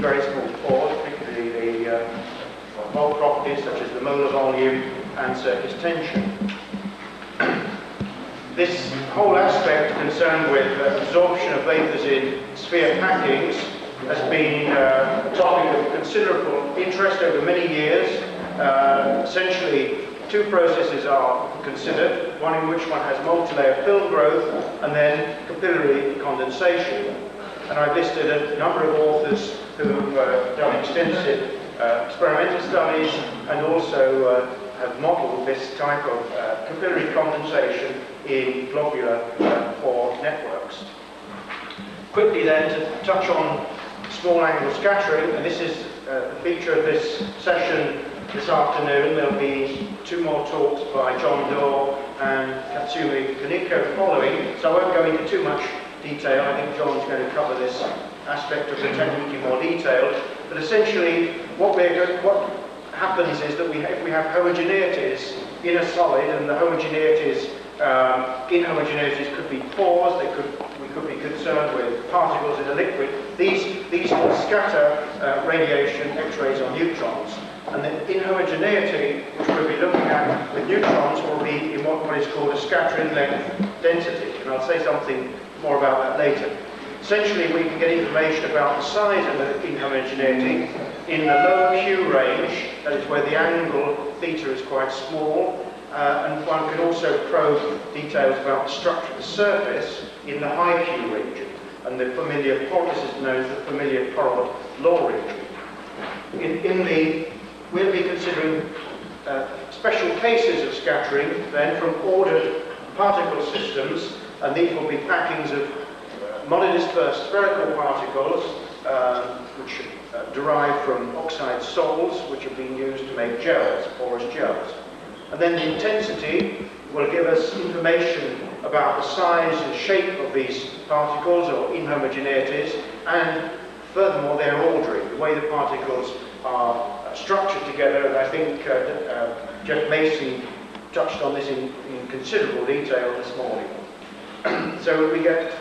very small pores, particularly the bulk properties such as the molar volume and surface tension. This whole aspect concerned with absorption of vapors in sphere packings has been a topic of considerable interest over many years. Essentially, two processes are considered, one in which one has multi-layer film growth and then capillary condensation. And I've listed a number of authors who have done extensive experimental studies and also have modelled this type of capillary condensation in globular pore networks. Quickly then to touch on small angle scattering, and this is the feature of this session this afternoon. There'll be two more talks by John Dorr and Katsumi Kaneko following, so I won't go into too much detail. I think John's going to cover this aspect of the technique in more detail. But essentially, what happens is that if we have homogeneities in a solid, and the homogeneities inhomogeneities could be pores, we could be concerned with particles in a liquid. These will scatter radiation, X-rays or neutrons. And the inhomogeneity, which we'll be looking at with neutrons, will be in what is called a scattering length density. And I'll say something more about that later. Essentially, we can get information about the size of the inhomogeneity in the low Q range, that is where the angle theta is quite small, and one can also probe details about the structure of the surface in the high Q region, and the familiar this is known as the familiar Porrod law region. We'll be considering special cases of scattering then from ordered particle systems, and these will be packings of monodispersed spherical particles which derive from oxide sols, which have been used to make gels, porous gels. And then the intensity will give us information about the size and shape of these particles or inhomogeneities, and furthermore their ordering, the way the particles are structured together. And I think Jeff Mason touched on this in considerable detail this morning. So we get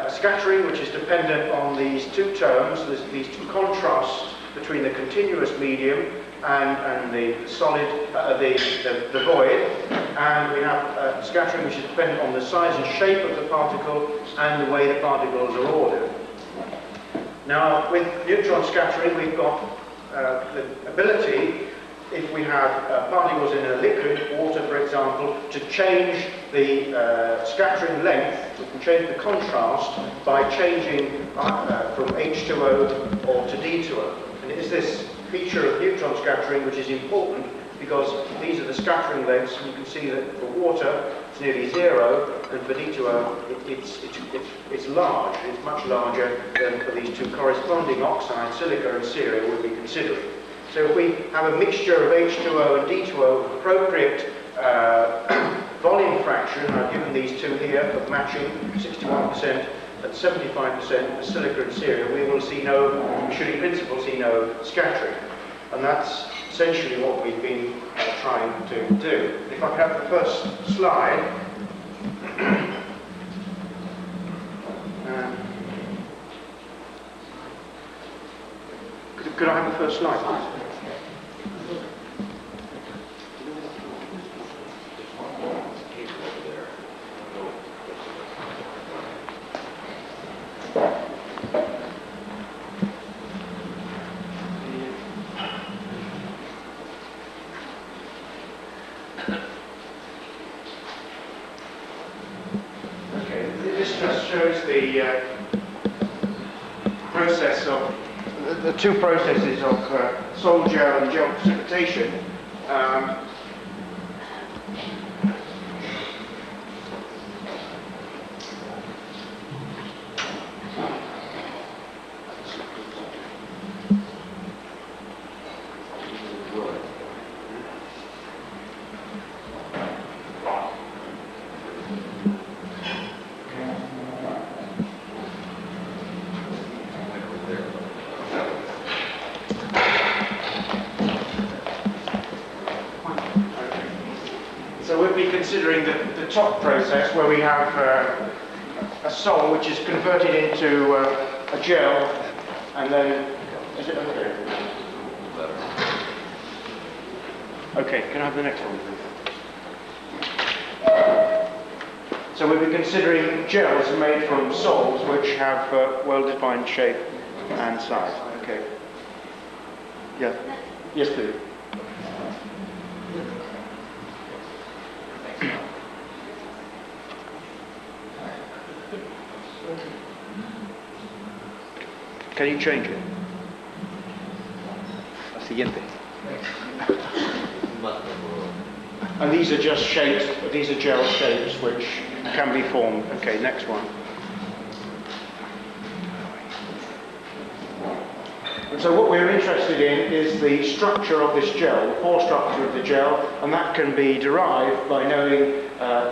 scattering, which is dependent on these two terms, these two contrasts between the continuous medium and the solid, the void, and we have scattering which is dependent on the size and shape of the particle and the way the particles are ordered. Now, with neutron scattering, we've got the ability, if we have particles in a liquid, water for example, to change the scattering length. We can change the contrast by changing from H2O or to D2O. And it is this feature of neutron scattering which is important, because these are the scattering lengths, and you can see that for water it's nearly zero, and for D2O it's large, it's much larger than for these two corresponding oxides, silica and ceria, we'll be considering. So if we have a mixture of H2O and D2O of appropriate volume fraction, I've given these two here of matching 61% and 75% for silica and ceria, we will see we should in principle see no scattering. And that's essentially what we've been trying to do. If I could have the first slide. Could I have the first slide, please? Process of the two processes of sol gel and gel precipitation. So we'll be considering the top process, where we have a sol which is converted into a gel, and then Is it okay? Okay, can I have the next one, please? So we'll be considering gels made from solids which have well-defined shape and size. Okay. Yeah. Yes, please. Can you change it? La siguiente. And these are just shapes, these are gel shapes which can be formed. Okay, next one. And so what we're interested in is the structure of this gel, the pore structure of the gel, and that can be derived by knowing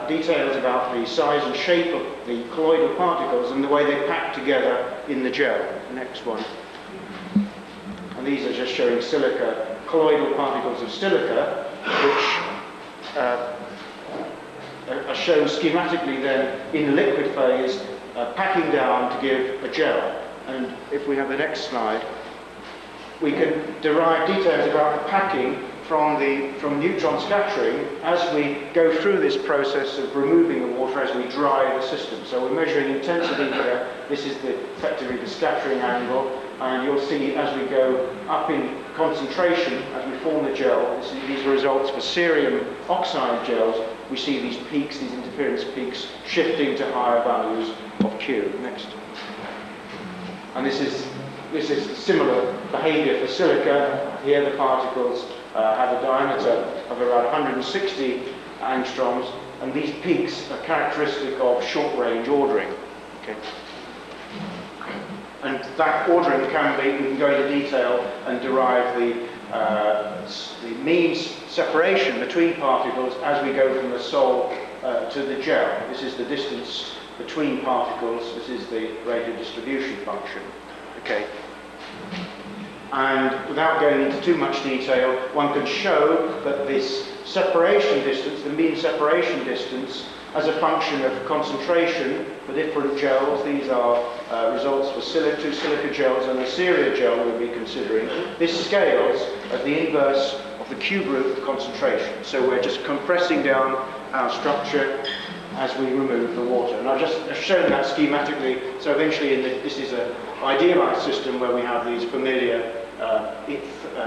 details about the size and shape of the colloidal particles and the way they pack together in the gel. Next one. And these are just showing silica, colloidal particles of silica, which are shown schematically then in liquid phase, packing down to give a gel. And if we have the next slide, we can derive details about the packing from neutron scattering as we go through this process of removing the water as we dry the system. So we're measuring intensity here. This is effectively the scattering angle, and you'll see as we go up in concentration, as we form the gel, these are results for cerium oxide gels. We see these peaks, these interference peaks, shifting to higher values of Q. Next. And this is similar behavior for silica. Here the particles have a diameter of around 160 angstroms, and these peaks are characteristic of short-range ordering. Okay. And that ordering we can go into detail and derive the mean separation between particles as we go from the sol to the gel. This is the distance between particles. This is the rate of distribution function. Okay. And without going into too much detail, one can show that this separation distance, the mean separation distance, as a function of concentration for different gels, these are results for two silica gels and a ceria gel we'll be considering. This scales as the inverse of the cube root of concentration. So we're just compressing down our structure as we remove the water. And I've just shown that schematically. So eventually, this is an idealized system where we have these familiar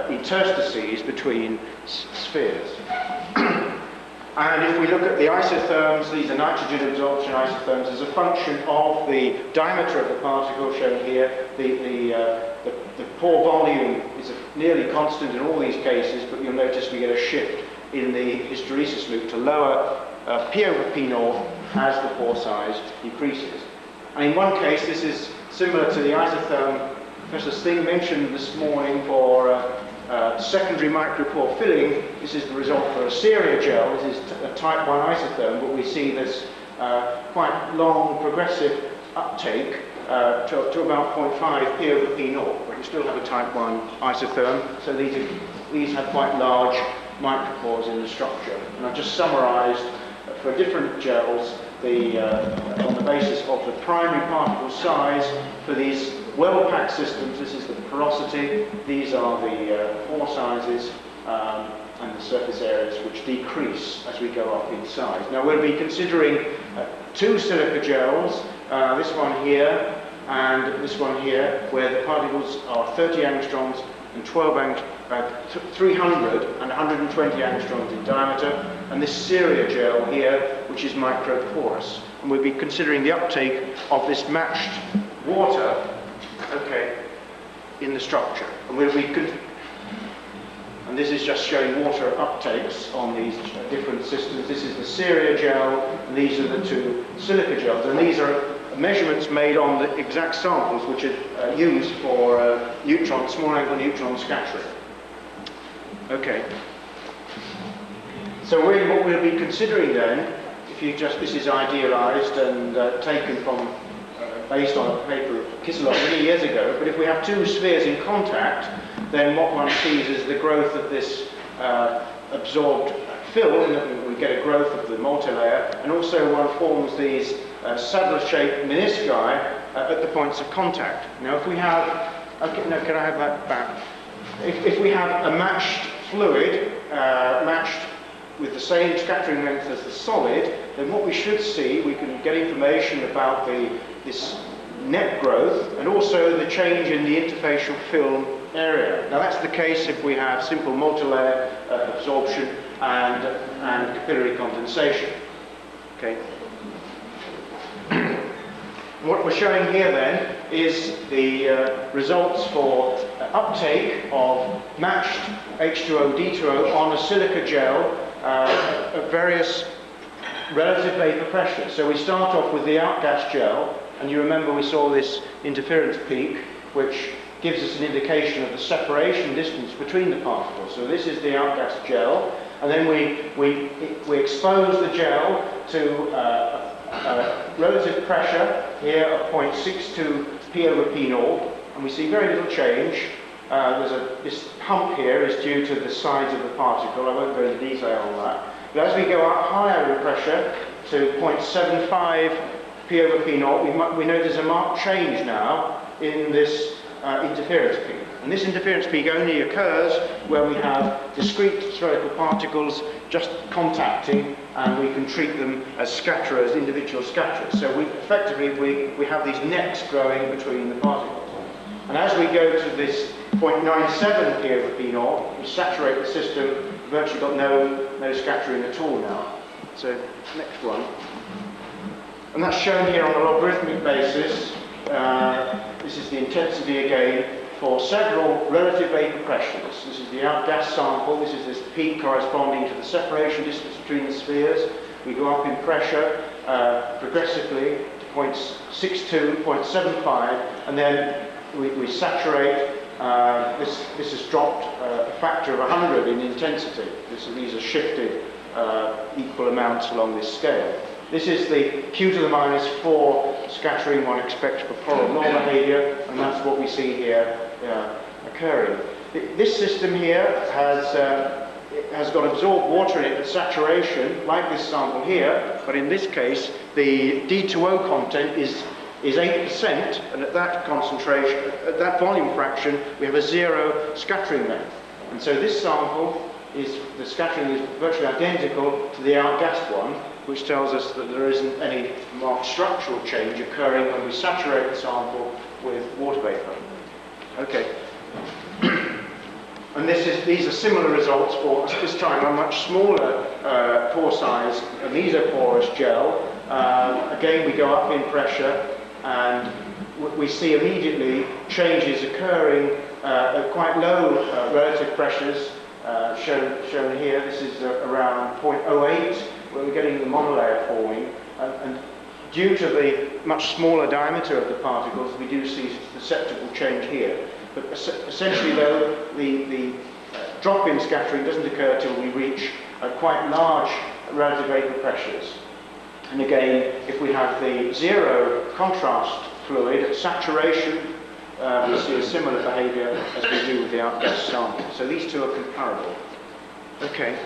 interstices between spheres. And if we look at the isotherms, these are nitrogen absorption isotherms as a function of the diameter of the particle shown here. The pore volume is nearly constant in all these cases, but you'll notice we get a shift in the hysteresis loop to lower P over P naught as the pore size decreases. And in one case, this is similar to the isotherm Professor Sting mentioned this morning for secondary micropore filling. This is the result for a ceria gel. This is a type 1 isotherm, but we see this quite long progressive uptake to about 0.5 P over P naught, but you still have a type 1 isotherm. So these have quite large micropores in the structure. And I've just summarized for different gels on the basis of the primary particle size for these well-packed systems. This is the porosity, these are the pore sizes and the surface areas which decrease as we go up in size. Now we'll be considering two silica gels, this one here and this one here, where the particles are 30 angstroms and 300 and 120 angstroms in diameter, and this ceria gel here, which is microporous. And we'll be considering the uptake of this matched water, okay, in the structure. And and this is just showing water uptakes on these different systems. This is the ceria gel, and these are the two silica gels. And these are measurements made on the exact samples which are used for small angle neutron scattering. Okay. So what we'll be considering then, this is idealized and taken from, based on a paper of Kiselov many years ago, but if we have two spheres in contact, then what one sees is the growth of this absorbed film, and we get a growth of the multilayer, and also one forms these saddle-shaped menisci at the points of contact. Now if we have Okay, no, can I have that back? If we have a matched fluid, matched with the same scattering length as the solid, then what we should see, we can get information about this net growth and also the change in the interfacial film area. Now that's the case if we have simple multilayer absorption and capillary condensation. Okay. What we're showing here then is the results for uptake of matched H2O, D2O on a silica gel at various relative vapor pressures. So we start off with the outgas gel, and you remember we saw this interference peak, which gives us an indication of the separation distance between the particles. So this is the outgas gel, and then we expose the gel to relative pressure here of 0.62 P over P naught, and we see very little change. This hump here is due to the size of the particle. I won't go into detail on that. But as we go up higher in pressure to 0.75 P over P naught, we notice a marked change now in this interference peak. And this interference peak only occurs where we have discrete spherical particles just contacting, and we can treat them as scatterers, individual scatterers. So effectively we have these nets growing between the particles. And as we go to this 0.97 P over P naught, we saturate the system, virtually got no scattering at all now. So next one. And that's shown here on a logarithmic basis. This is the intensity again for several relative vapor pressures. This is the outgas sample. This is this peak corresponding to the separation distance between the spheres. We go up in pressure progressively to 0.62, 0.75, and then we saturate. This has dropped a factor of 100 in intensity. These are shifted equal amounts along this scale. This is the Q to the minus 4 scattering one expects for polar law behavior, and that's what we see here occurring. This system here has got absorbed water in it at saturation, like this sample here, but in this case the D2O content is 8%, and at that concentration, at that volume fraction, we have a 0 scattering length. And so this sample the scattering is virtually identical to the outgassed one, which tells us that there isn't any marked structural change occurring when we saturate the sample with water vapor. Okay. And these are similar results for, this time, a much smaller pore size, a mesoporous gel. Again, we go up in pressure, and we see immediately changes occurring at quite low relative pressures, shown here. This is around 0.08, where we're getting the monolayer forming. And due to the much smaller diameter of the particles, we do see perceptible change here. But essentially, though, the drop-in scattering doesn't occur till we reach quite large relative vapor pressures. And again, if we have the 0 contrast fluid at saturation, we see a similar behavior as we do with the outgas sample. So these two are comparable. Okay.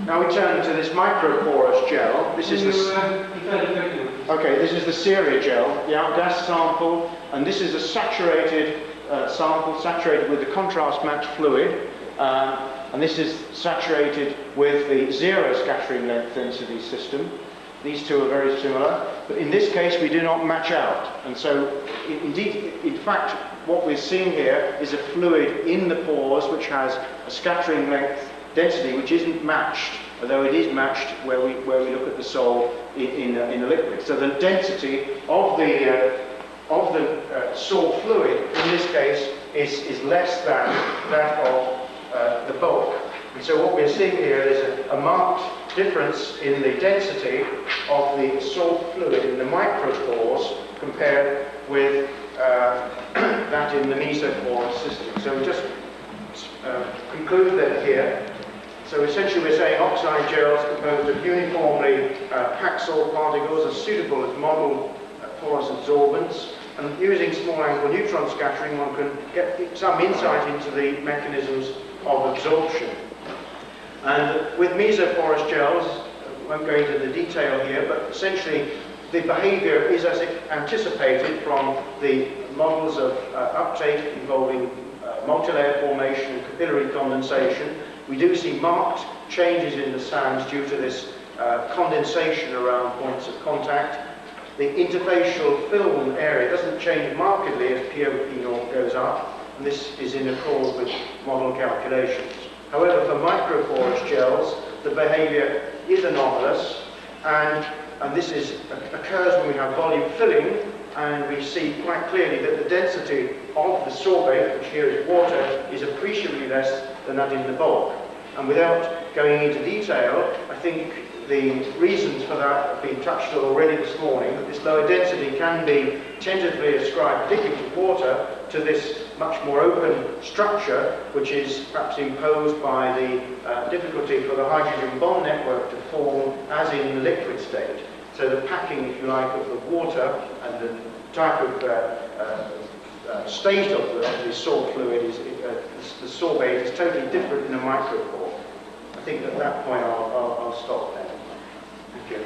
Now we turn to this microporous gel. This is this is the Syria gel, the outgas sample, and this is a saturated sample, saturated with the contrast matched fluid, and this is saturated with the 0 scattering length density system. These two are very similar, but in this case we do not match out. And so, in fact, what we're seeing here is a fluid in the pores which has a scattering length density which isn't matched, although it is matched where we look at the sol in a liquid. So the density of the sol fluid in this case is less than that of the bulk. And so what we're seeing here is a marked difference in the density of the salt fluid in the micropores compared with that in the mesoporous system. So we just conclude that here. So essentially we're saying oxide gels composed of uniformly packed salt particles are suitable as model porous absorbents, and using small angle neutron scattering one can get some insight into the mechanisms of absorption. And with mesoporous gels, I won't go into the detail here, but essentially the behaviour is as anticipated from the models of uptake involving multi-layer formation and capillary condensation. We do see marked changes in the sands due to this condensation around points of contact. The interfacial film area doesn't change markedly as POP0 goes up, and this is in accord with model calculations. However, for microporous gels, the behaviour is anomalous, and this occurs when we have volume filling, and we see quite clearly that the density of the sorbate, which here is water, is appreciably less than that in the bulk. And without going into detail, I think the reasons for that have been touched on already this morning, that this lower density can be tentatively ascribed, particularly to water, to this much more open structure, which is perhaps imposed by the difficulty for the hydrogen bond network to form as in the liquid state. So the packing, if you like, of the water and the type of state of the salt fluid, the sorbate, is totally different in a micropore. I think at that point I'll stop there. Thank you.